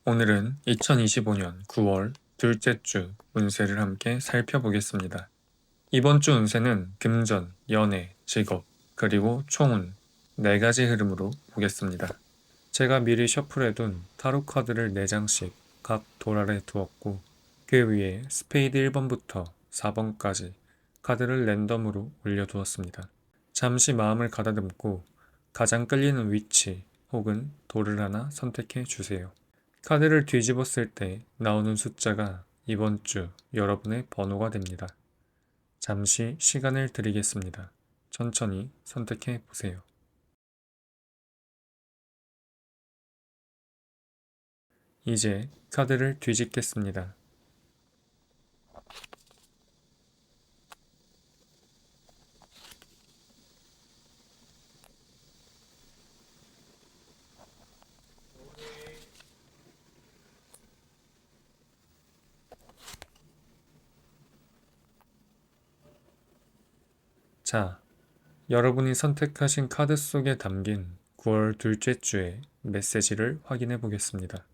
오늘은 2025년 9월 둘째 주 운세를 함께 살펴보겠습니다. 이번 주 운세는 금전, 연애, 직업, 그리고 총운 4가지 흐름으로 보겠습니다. 제가 미리 셔플해둔 타로 카드를 4장씩 각 돌 아래 두었고 그 위에 스페이드 1번부터 4번까지 카드를 랜덤으로 올려두었습니다. 잠시 마음을 가다듬고 가장 끌리는 위치 혹은 돌을 하나 선택해 주세요. 카드를 뒤집었을 때 나오는 숫자가 이번 주 여러분의 번호가 됩니다. 잠시 시간을 드리겠습니다. 천천히 선택해 보세요. 이제 카드를 뒤집겠습니다. 자, 여러분이 선택하신 카드 속에 담긴 9월 둘째 주의 메시지를 확인해 보겠습니다.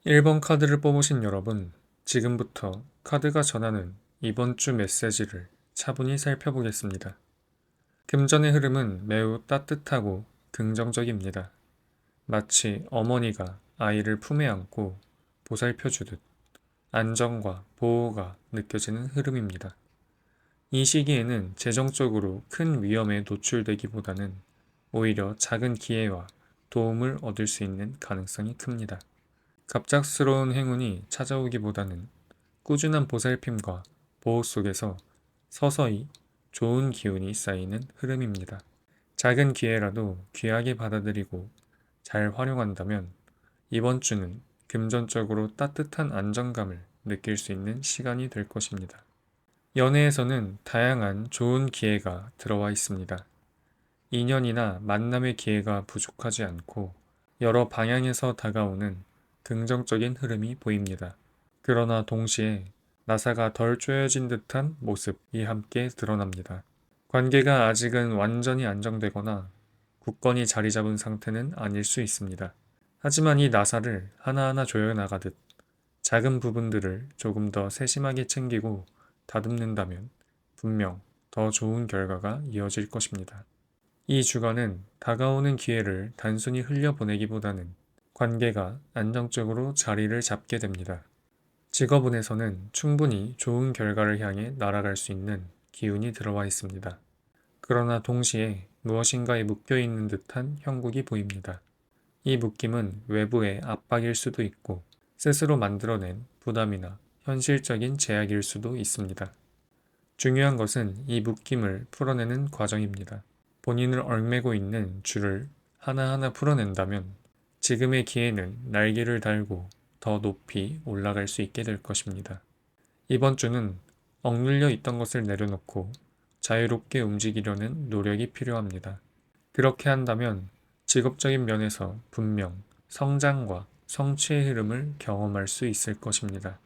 1번 카드를 뽑으신 여러분, 지금부터 카드가 전하는 이번 주 메시지를 차분히 살펴보겠습니다. 금전의 흐름은 매우 따뜻하고 긍정적입니다. 마치 어머니가 아이를 품에 안고 보살펴주듯 안정과 보호가 느껴지는 흐름입니다. 이 시기에는 재정적으로 큰 위험에 노출되기보다는 오히려 작은 기회와 도움을 얻을 수 있는 가능성이 큽니다. 갑작스러운 행운이 찾아오기보다는 꾸준한 보살핌과 보호 속에서 서서히 좋은 기운이 쌓이는 흐름입니다. 작은 기회라도 귀하게 받아들이고 잘 활용한다면 이번 주는 금전적으로 따뜻한 안정감을 느낄 수 있는 시간이 될 것입니다. 연애에서는 다양한 좋은 기회가 들어와 있습니다. 인연이나 만남의 기회가 부족하지 않고 여러 방향에서 다가오는 긍정적인 흐름이 보입니다. 그러나 동시에 나사가 덜 조여진 듯한 모습이 함께 드러납니다. 관계가 아직은 완전히 안정되거나 굳건히 자리 잡은 상태는 아닐 수 있습니다. 하지만 이 나사를 하나하나 조여나가듯 작은 부분들을 조금 더 세심하게 챙기고 다듬는다면 분명 더 좋은 결과가 이어질 것입니다. 이 주간은 다가오는 기회를 단순히 흘려보내기보다는 관계가 안정적으로 자리를 잡게 됩니다. 직업운에서는 충분히 좋은 결과를 향해 날아갈 수 있는 기운이 들어와 있습니다. 그러나 동시에 무엇인가에 묶여있는 듯한 형국이 보입니다. 이 묶임은 외부의 압박일 수도 있고 스스로 만들어낸 부담이나 현실적인 제약일 수도 있습니다. 중요한 것은 이 묶임을 풀어내는 과정입니다. 본인을 얽매고 있는 줄을 하나하나 풀어낸다면 지금의 기회는 날개를 달고 더 높이 올라갈 수 있게 될 것입니다. 이번 주는 억눌려 있던 것을 내려놓고 자유롭게 움직이려는 노력이 필요합니다. 그렇게 한다면 직업적인 면에서 분명 성장과 성취의 흐름을 경험할 수 있을 것입니다.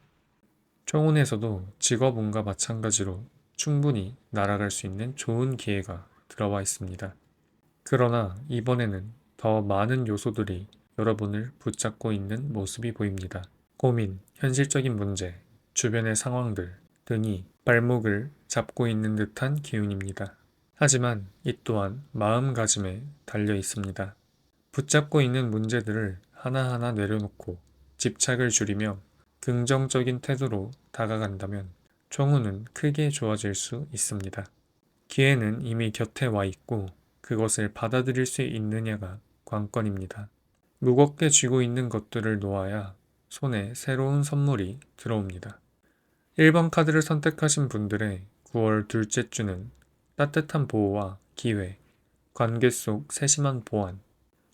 총운에서도 직업운과 마찬가지로 충분히 날아갈 수 있는 좋은 기회가 들어와 있습니다. 그러나 이번에는 더 많은 요소들이 여러분을 붙잡고 있는 모습이 보입니다. 고민, 현실적인 문제, 주변의 상황들 등이 발목을 잡고 있는 듯한 기운입니다. 하지만 이 또한 마음가짐에 달려 있습니다. 붙잡고 있는 문제들을 하나하나 내려놓고 집착을 줄이며 긍정적인 태도로 다가간다면 총운은 크게 좋아질 수 있습니다. 기회는 이미 곁에 와 있고 그것을 받아들일 수 있느냐가 관건입니다. 무겁게 쥐고 있는 것들을 놓아야 손에 새로운 선물이 들어옵니다. 1번 카드를 선택하신 분들의 9월 둘째 주는 따뜻한 보호와 기회, 관계 속 세심한 보완,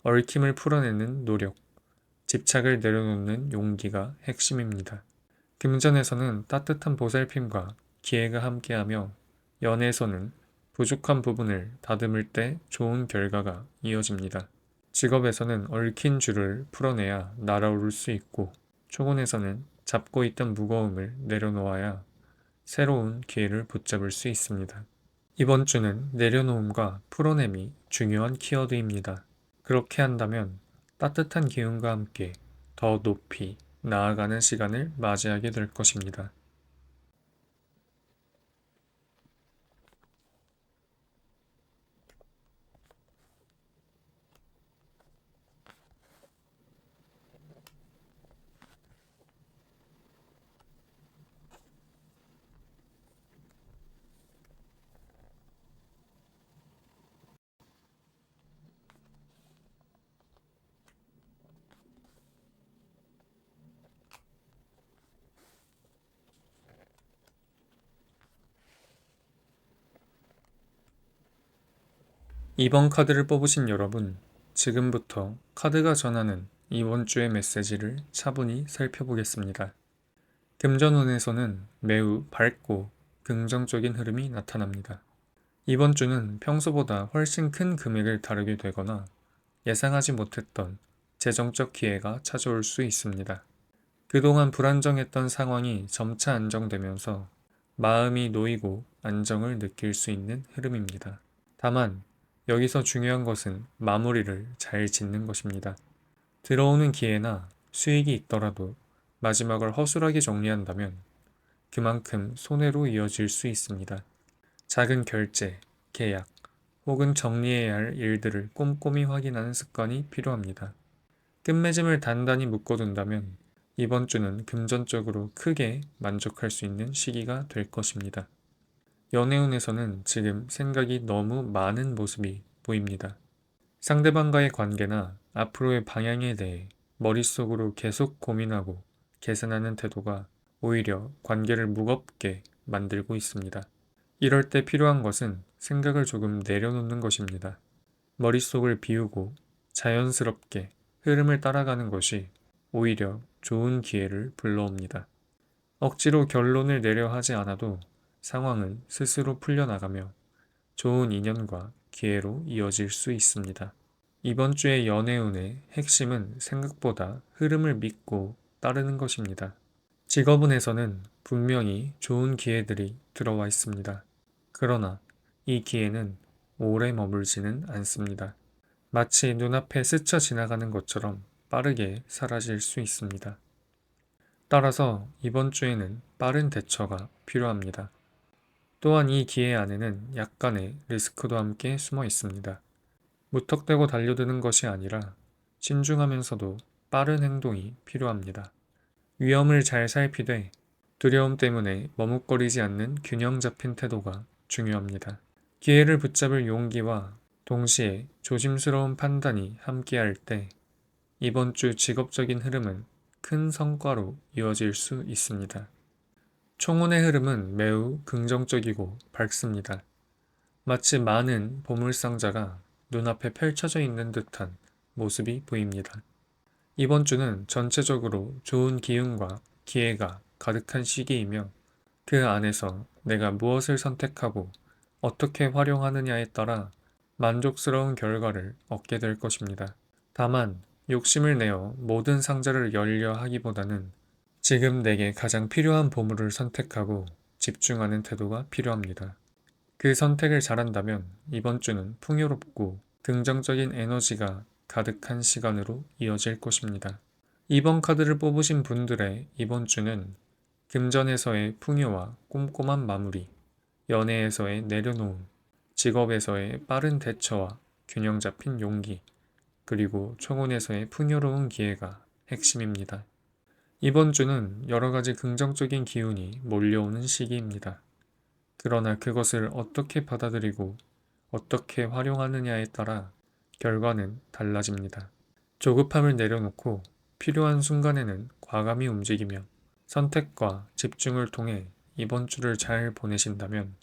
얽힘을 풀어내는 노력, 집착을 내려놓는 용기가 핵심입니다. 금전에서는 따뜻한 보살핌과 기회가 함께하며 연애에서는 부족한 부분을 다듬을 때 좋은 결과가 이어집니다. 직업에서는 얽힌 줄을 풀어내야 날아오를 수 있고, 초혼에서는 잡고 있던 무거움을 내려놓아야 새로운 기회를 붙잡을 수 있습니다. 이번 주는 내려놓음과 풀어냄이 중요한 키워드입니다. 그렇게 한다면 따뜻한 기운과 함께 더 높이 나아가는 시간을 맞이하게 될 것입니다. 이번 카드를 뽑으신 여러분, 지금부터 카드가 전하는 이번 주의 메시지를 차분히 살펴보겠습니다. 금전운에서는 매우 밝고 긍정적인 흐름이 나타납니다. 이번 주는 평소보다 훨씬 큰 금액을 다루게 되거나 예상하지 못했던 재정적 기회가 찾아올 수 있습니다. 그동안 불안정했던 상황이 점차 안정되면서 마음이 놓이고 안정을 느낄 수 있는 흐름입니다. 다만 여기서 중요한 것은 마무리를 잘 짓는 것입니다. 들어오는 기회나 수익이 있더라도 마지막을 허술하게 정리한다면 그만큼 손해로 이어질 수 있습니다. 작은 결제, 계약, 혹은 정리해야 할 일들을 꼼꼼히 확인하는 습관이 필요합니다. 끝맺음을 단단히 묶어둔다면 이번 주는 금전적으로 크게 만족할 수 있는 시기가 될 것입니다. 연애운에서는 지금 생각이 너무 많은 모습이 보입니다. 상대방과의 관계나 앞으로의 방향에 대해 머릿속으로 계속 고민하고 계산하는 태도가 오히려 관계를 무겁게 만들고 있습니다. 이럴 때 필요한 것은 생각을 조금 내려놓는 것입니다. 머릿속을 비우고 자연스럽게 흐름을 따라가는 것이 오히려 좋은 기회를 불러옵니다. 억지로 결론을 내려 하지 않아도 상황은 스스로 풀려나가며 좋은 인연과 기회로 이어질 수 있습니다. 이번 주의 연애운의 핵심은 생각보다 흐름을 믿고 따르는 것입니다. 직업운에서는 분명히 좋은 기회들이 들어와 있습니다. 그러나 이 기회는 오래 머물지는 않습니다. 마치 눈앞에 스쳐 지나가는 것처럼 빠르게 사라질 수 있습니다. 따라서 이번 주에는 빠른 대처가 필요합니다. 또한 이 기회 안에는 약간의 리스크도 함께 숨어 있습니다. 무턱대고 달려드는 것이 아니라 신중하면서도 빠른 행동이 필요합니다. 위험을 잘 살피되 두려움 때문에 머뭇거리지 않는 균형 잡힌 태도가 중요합니다. 기회를 붙잡을 용기와 동시에 조심스러운 판단이 함께할 때 이번 주 직업적인 흐름은 큰 성과로 이어질 수 있습니다. 총운의 흐름은 매우 긍정적이고 밝습니다. 마치 많은 보물상자가 눈앞에 펼쳐져 있는 듯한 모습이 보입니다. 이번 주는 전체적으로 좋은 기운과 기회가 가득한 시기이며 그 안에서 내가 무엇을 선택하고 어떻게 활용하느냐에 따라 만족스러운 결과를 얻게 될 것입니다. 다만 욕심을 내어 모든 상자를 열려 하기보다는 지금 내게 가장 필요한 보물을 선택하고 집중하는 태도가 필요합니다. 그 선택을 잘한다면 이번 주는 풍요롭고 긍정적인 에너지가 가득한 시간으로 이어질 것입니다. 이번 카드를 뽑으신 분들의 이번 주는 금전에서의 풍요와 꼼꼼한 마무리, 연애에서의 내려놓음, 직업에서의 빠른 대처와 균형 잡힌 용기, 그리고 총혼에서의 풍요로운 기회가 핵심입니다. 이번 주는 여러 가지 긍정적인 기운이 몰려오는 시기입니다. 그러나 그것을 어떻게 받아들이고 어떻게 활용하느냐에 따라 결과는 달라집니다. 조급함을 내려놓고 필요한 순간에는 과감히 움직이며 선택과 집중을 통해 이번 주를 잘 보내신다면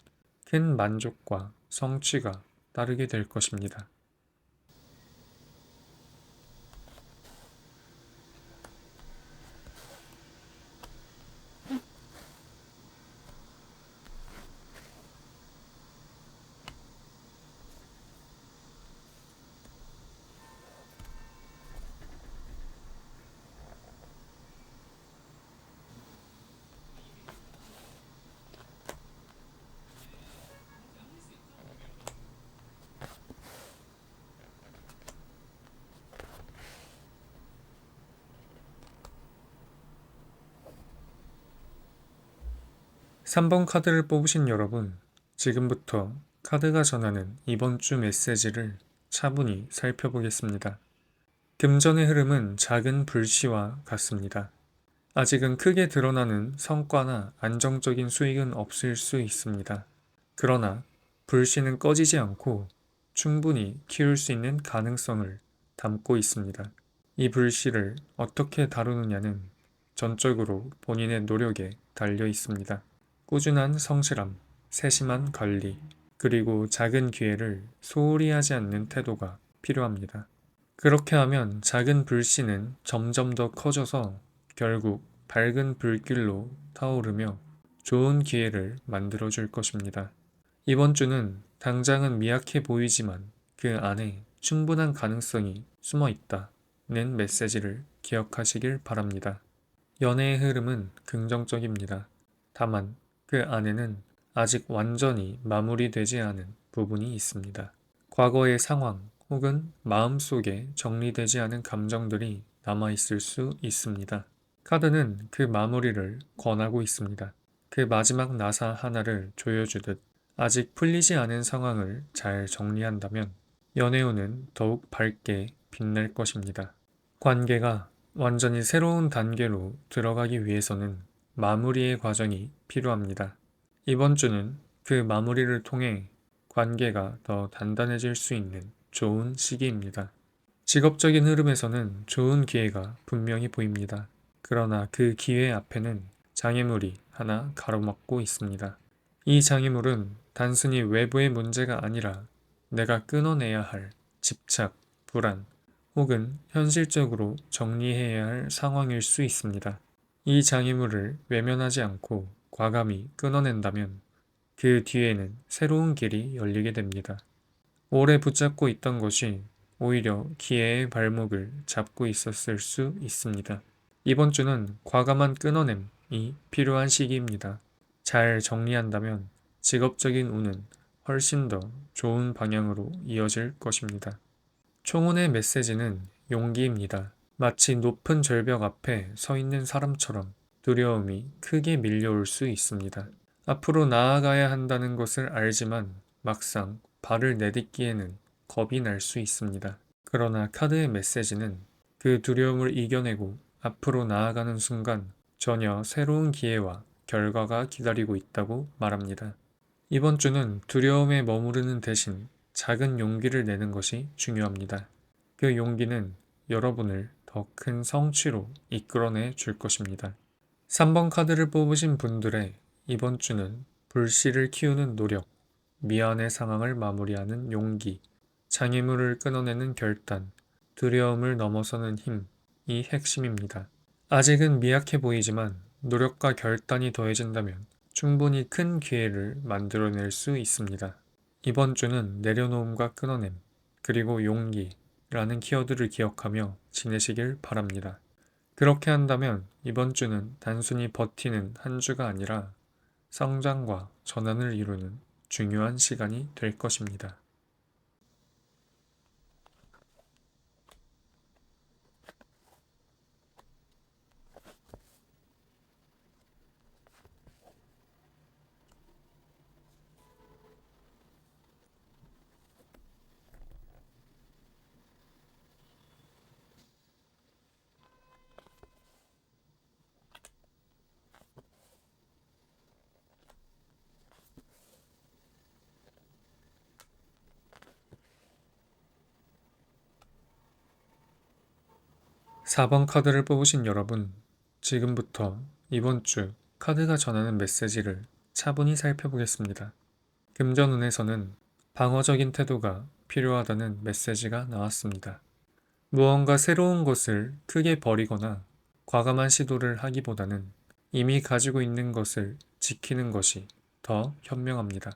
큰 만족과 성취가 따르게 될 것입니다. 3번 카드를 뽑으신 여러분, 지금부터 카드가 전하는 이번 주 메시지를 차분히 살펴보겠습니다. 금전의 흐름은 작은 불씨와 같습니다. 아직은 크게 드러나는 성과나 안정적인 수익은 없을 수 있습니다. 그러나 불씨는 꺼지지 않고 충분히 키울 수 있는 가능성을 담고 있습니다. 이 불씨를 어떻게 다루느냐는 전적으로 본인의 노력에 달려 있습니다. 꾸준한 성실함, 세심한 관리, 그리고 작은 기회를 소홀히 하지 않는 태도가 필요합니다. 그렇게 하면 작은 불씨는 점점 더 커져서 결국 밝은 불길로 타오르며 좋은 기회를 만들어 줄 것입니다. 이번 주는 당장은 미약해 보이지만 그 안에 충분한 가능성이 숨어 있다는 메시지를 기억하시길 바랍니다. 연애의 흐름은 긍정적입니다. 다만 그 안에는 아직 완전히 마무리되지 않은 부분이 있습니다. 과거의 상황 혹은 마음속에 정리되지 않은 감정들이 남아있을 수 있습니다. 카드는 그 마무리를 권하고 있습니다. 그 마지막 나사 하나를 조여주듯 아직 풀리지 않은 상황을 잘 정리한다면 연애운은 더욱 밝게 빛날 것입니다. 관계가 완전히 새로운 단계로 들어가기 위해서는 마무리의 과정이 필요합니다. 이번 주는 그 마무리를 통해 관계가 더 단단해질 수 있는 좋은 시기입니다. 직업적인 흐름에서는 좋은 기회가 분명히 보입니다. 그러나 그 기회 앞에는 장애물이 하나 가로막고 있습니다. 이 장애물은 단순히 외부의 문제가 아니라 내가 끊어내야 할 집착, 불안, 혹은 현실적으로 정리해야 할 상황일 수 있습니다. 이 장애물을 외면하지 않고 과감히 끊어낸다면 그 뒤에는 새로운 길이 열리게 됩니다. 오래 붙잡고 있던 것이 오히려 기회의 발목을 잡고 있었을 수 있습니다. 이번 주는 과감한 끊어냄이 필요한 시기입니다. 잘 정리한다면 직업적인 운은 훨씬 더 좋은 방향으로 이어질 것입니다. 총운의 메시지는 용기입니다. 마치 높은 절벽 앞에 서 있는 사람처럼 두려움이 크게 밀려올 수 있습니다. 앞으로 나아가야 한다는 것을 알지만 막상 발을 내딛기에는 겁이 날 수 있습니다. 그러나 카드의 메시지는 그 두려움을 이겨내고 앞으로 나아가는 순간 전혀 새로운 기회와 결과가 기다리고 있다고 말합니다. 이번 주는 두려움에 머무르는 대신 작은 용기를 내는 것이 중요합니다. 그 용기는 여러분을 더 큰 성취로 이끌어내 줄 것입니다. 3번 카드를 뽑으신 분들의 이번 주는 불씨를 키우는 노력, 미안의 상황을 마무리하는 용기, 장애물을 끊어내는 결단, 두려움을 넘어서는 힘이 핵심입니다. 아직은 미약해 보이지만 노력과 결단이 더해진다면 충분히 큰 기회를 만들어낼 수 있습니다. 이번 주는 내려놓음과 끊어냄, 그리고 용기라는 키워드를 기억하며 지내시길 바랍니다. 그렇게 한다면 이번 주는 단순히 버티는 한 주가 아니라 성장과 전환을 이루는 중요한 시간이 될 것입니다. 4번 카드를 뽑으신 여러분, 지금부터 이번 주 카드가 전하는 메시지를 차분히 살펴보겠습니다. 금전운에서는 방어적인 태도가 필요하다는 메시지가 나왔습니다. 무언가 새로운 것을 크게 버리거나 과감한 시도를 하기보다는 이미 가지고 있는 것을 지키는 것이 더 현명합니다.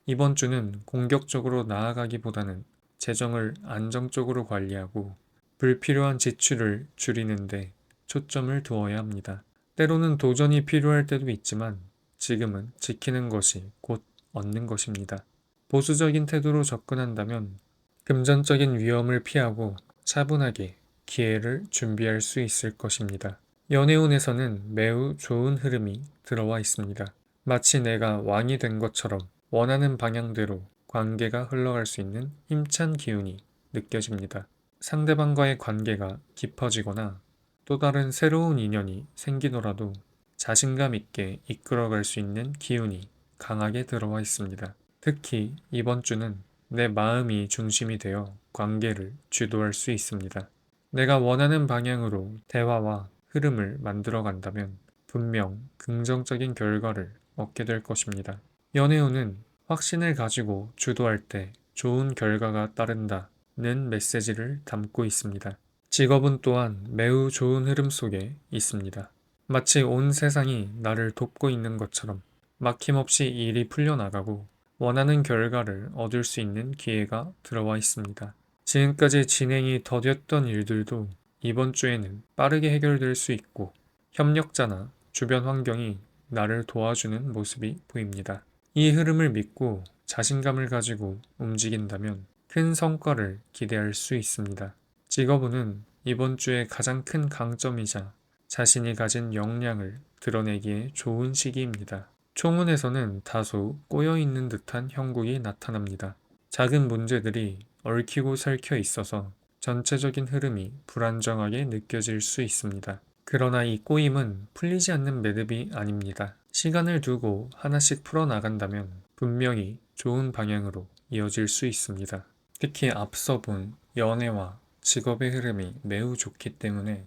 이번 주는 공격적으로 나아가기보다는 재정을 안정적으로 관리하고 불필요한 지출을 줄이는데 초점을 두어야 합니다. 때로는 도전이 필요할 때도 있지만 지금은 지키는 것이 곧 얻는 것입니다. 보수적인 태도로 접근한다면 금전적인 위험을 피하고 차분하게 기회를 준비할 수 있을 것입니다. 연애운에서는 매우 좋은 흐름이 들어와 있습니다. 마치 내가 왕이 된 것처럼 원하는 방향대로 관계가 흘러갈 수 있는 힘찬 기운이 느껴집니다. 상대방과의 관계가 깊어지거나 또 다른 새로운 인연이 생기더라도 자신감 있게 이끌어갈 수 있는 기운이 강하게 들어와 있습니다. 특히 이번 주는 내 마음이 중심이 되어 관계를 주도할 수 있습니다. 내가 원하는 방향으로 대화와 흐름을 만들어 간다면 분명 긍정적인 결과를 얻게 될 것입니다. 연애운은 확신을 가지고 주도할 때 좋은 결과가 따른다는 메시지를 담고 있습니다. 직업은 또한 매우 좋은 흐름 속에 있습니다. 마치 온 세상이 나를 돕고 있는 것처럼 막힘없이 일이 풀려나가고 원하는 결과를 얻을 수 있는 기회가 들어와 있습니다. 지금까지 진행이 더뎠던 일들도 이번 주에는 빠르게 해결될 수 있고 협력자나 주변 환경이 나를 도와주는 모습이 보입니다. 이 흐름을 믿고 자신감을 가지고 움직인다면 큰 성과를 기대할 수 있습니다. 직업운은 이번 주의 가장 큰 강점이자 자신이 가진 역량을 드러내기에 좋은 시기입니다. 총운에서는 다소 꼬여있는 듯한 형국이 나타납니다. 작은 문제들이 얽히고 설켜 있어서 전체적인 흐름이 불안정하게 느껴질 수 있습니다. 그러나 이 꼬임은 풀리지 않는 매듭이 아닙니다. 시간을 두고 하나씩 풀어나간다면 분명히 좋은 방향으로 이어질 수 있습니다. 특히 앞서 본 연애와 직업의 흐름이 매우 좋기 때문에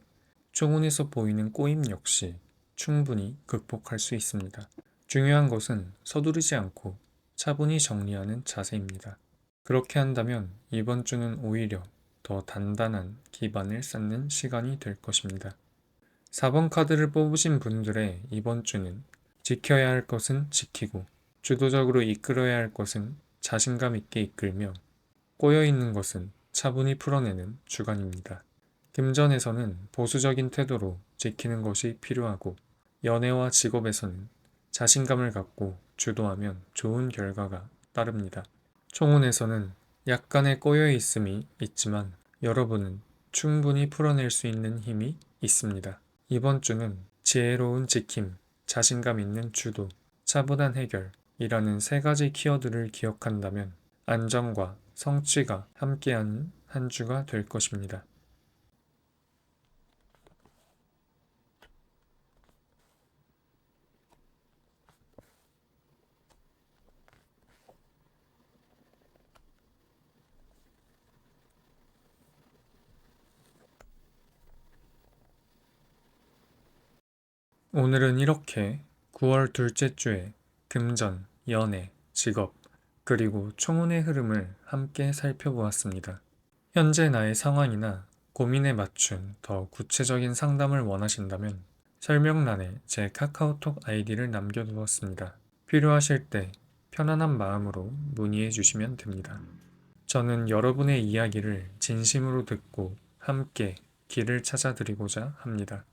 총운에서 보이는 꼬임 역시 충분히 극복할 수 있습니다. 중요한 것은 서두르지 않고 차분히 정리하는 자세입니다. 그렇게 한다면 이번 주는 오히려 더 단단한 기반을 쌓는 시간이 될 것입니다. 4번 카드를 뽑으신 분들의 이번 주는 지켜야 할 것은 지키고 주도적으로 이끌어야 할 것은 자신감 있게 이끌며 꼬여있는 것은 차분히 풀어내는 주간입니다. 금전에서는 보수적인 태도로 지키는 것이 필요하고 연애와 직업에서는 자신감을 갖고 주도하면 좋은 결과가 따릅니다. 총운에서는 약간의 꼬여있음이 있지만 여러분은 충분히 풀어낼 수 있는 힘이 있습니다. 이번 주는 지혜로운 지킴, 자신감 있는 주도, 차분한 해결이라는 세 가지 키워드를 기억한다면 안정과 성취가 함께하는 한 주가 될 것입니다. 오늘은 이렇게 9월 둘째 주에 금전, 연애, 직업, 그리고 총운의 흐름을 함께 살펴보았습니다. 현재 나의 상황이나 고민에 맞춘 더 구체적인 상담을 원하신다면 설명란에 제 카카오톡 아이디를 남겨두었습니다. 필요하실 때 편안한 마음으로 문의해 주시면 됩니다. 저는 여러분의 이야기를 진심으로 듣고 함께 길을 찾아드리고자 합니다.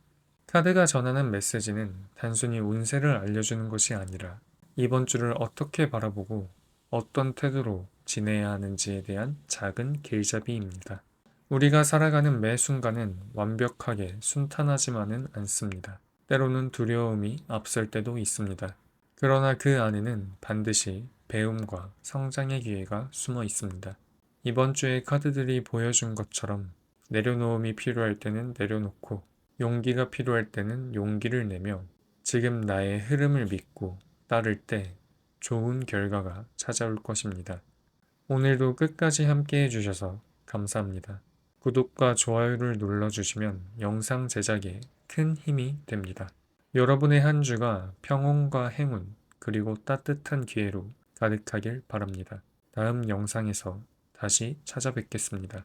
카드가 전하는 메시지는 단순히 운세를 알려주는 것이 아니라 이번 주를 어떻게 바라보고 어떤 태도로 지내야 하는지에 대한 작은 길잡이입니다. 우리가 살아가는 매 순간은 완벽하게 순탄하지만은 않습니다. 때로는 두려움이 앞설 때도 있습니다. 그러나 그 안에는 반드시 배움과 성장의 기회가 숨어 있습니다. 이번 주의 카드들이 보여준 것처럼 내려놓음이 필요할 때는 내려놓고 용기가 필요할 때는 용기를 내며 지금 나의 흐름을 믿고 따를 때 좋은 결과가 찾아올 것입니다. 오늘도 끝까지 함께 해주셔서 감사합니다. 구독과 좋아요를 눌러주시면 영상 제작에 큰 힘이 됩니다. 여러분의 한 주가 평온과 행운 그리고 따뜻한 기회로 가득하길 바랍니다. 다음 영상에서 다시 찾아뵙겠습니다.